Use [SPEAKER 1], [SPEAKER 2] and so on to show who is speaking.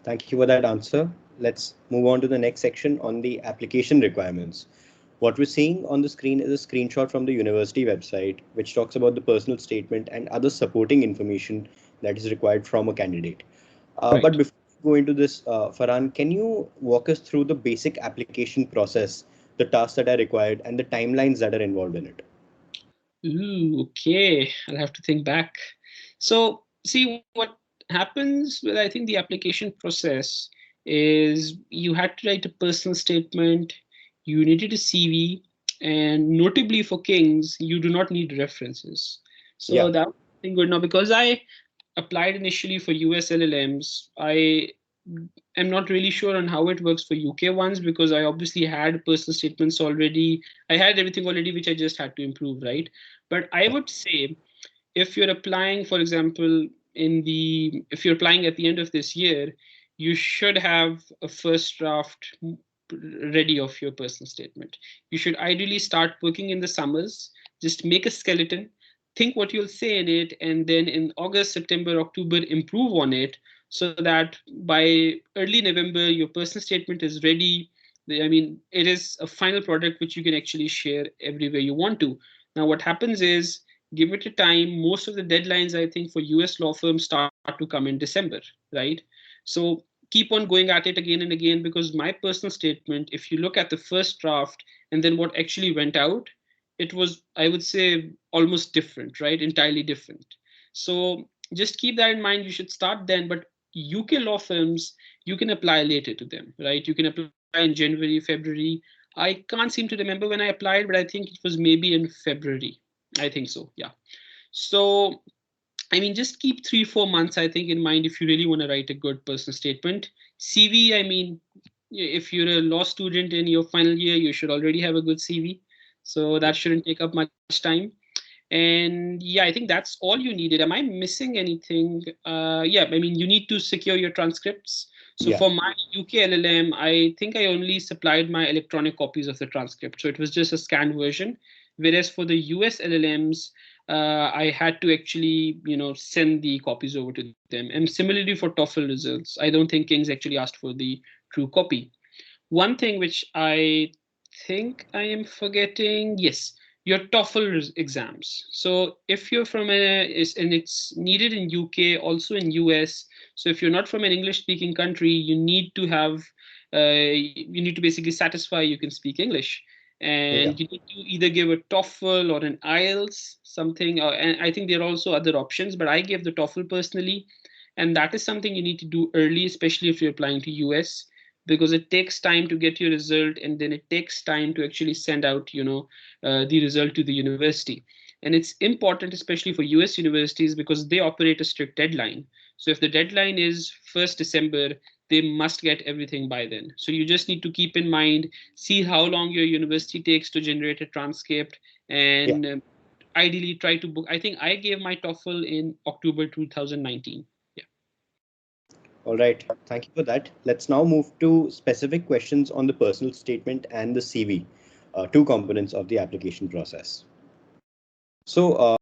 [SPEAKER 1] Thank you for that answer. Let's move on to the next section on the application requirements. What we're seeing on the screen is a screenshot from the university website, which talks about the personal statement and other supporting information that is required from a candidate.
[SPEAKER 2] Right.
[SPEAKER 1] But before we go into this, Farhan, can you walk us through the basic application process, the tasks that are required, and the timelines that are involved in it?
[SPEAKER 2] Ooh, okay. I'll have to think back. So, see what happens with, I think, the application process is you had to write a personal statement, you needed a CV, and notably for Kings, you do not need references. So
[SPEAKER 1] Yeah,
[SPEAKER 2] that thing good now because I applied initially for US LLMs. I am not really sure on how it works for UK ones because I obviously had personal statements already. I had everything already, which I just had to improve, right? But I would say if you're applying, for example, if you're applying at the end of this year, you should have a first draft ready of your personal statement. You should ideally start working in the summers, just make a skeleton, think what you'll say in it, and then in August, September, October, improve on it so that by early November, your personal statement is ready. I mean, it is a final product which you can actually share everywhere you want to. Now, what happens is give it a time. Most of the deadlines, I think, for US law firms start to come in December, right? So keep on going at it again and again because my personal statement, if you look at the first draft and then what actually went out, it was, I would say, almost different, right? Entirely different. So just keep that in mind. You should start then, but UK law firms, you can apply later to them, right? You can apply in January, February. I can't seem to remember when I applied, but I think it was maybe in February. I think so, yeah. So, I mean, just keep 3, 4 months, I think, in mind if you really want to write a good personal statement. CV, I mean, if you're a law student in your final year, you should already have a good CV. So that shouldn't take up much time. And yeah, I think that's all you needed. Am I missing anything? Yeah, I mean, you need to secure your transcripts. So
[SPEAKER 1] yeah.
[SPEAKER 2] for my UK LLM, I think I only supplied my electronic copies of the transcript. So it was just a scanned version. Whereas for the US LLMs, I had to actually, send the copies over to them. And similarly for TOEFL results, I don't think Kings actually asked for the true copy. One thing which I think I am forgetting, yes, your TOEFL exams. So if you're from and it's needed in UK, also in US. So if you're not from an English speaking country, you need to have, you need to basically satisfy you can speak English.
[SPEAKER 1] Yeah.
[SPEAKER 2] And you need to either give a TOEFL or an IELTS, something. And I think there are also other options, but I gave the TOEFL personally. And that is something you need to do early, especially if you're applying to US because it takes time to get your result and then it takes time to actually send out the result to the university. And it's important especially for US universities because they operate a strict deadline. So if the deadline is 1st December, they must get everything by then. So you just need to keep in mind, see how long your university takes to generate a transcript,
[SPEAKER 1] Yeah.
[SPEAKER 2] and ideally try to book. I think I gave my TOEFL in October 2019. Yeah.
[SPEAKER 1] All right. Thank you for that. Let's now move to specific questions on the personal statement and the CV, two components of the application process. So,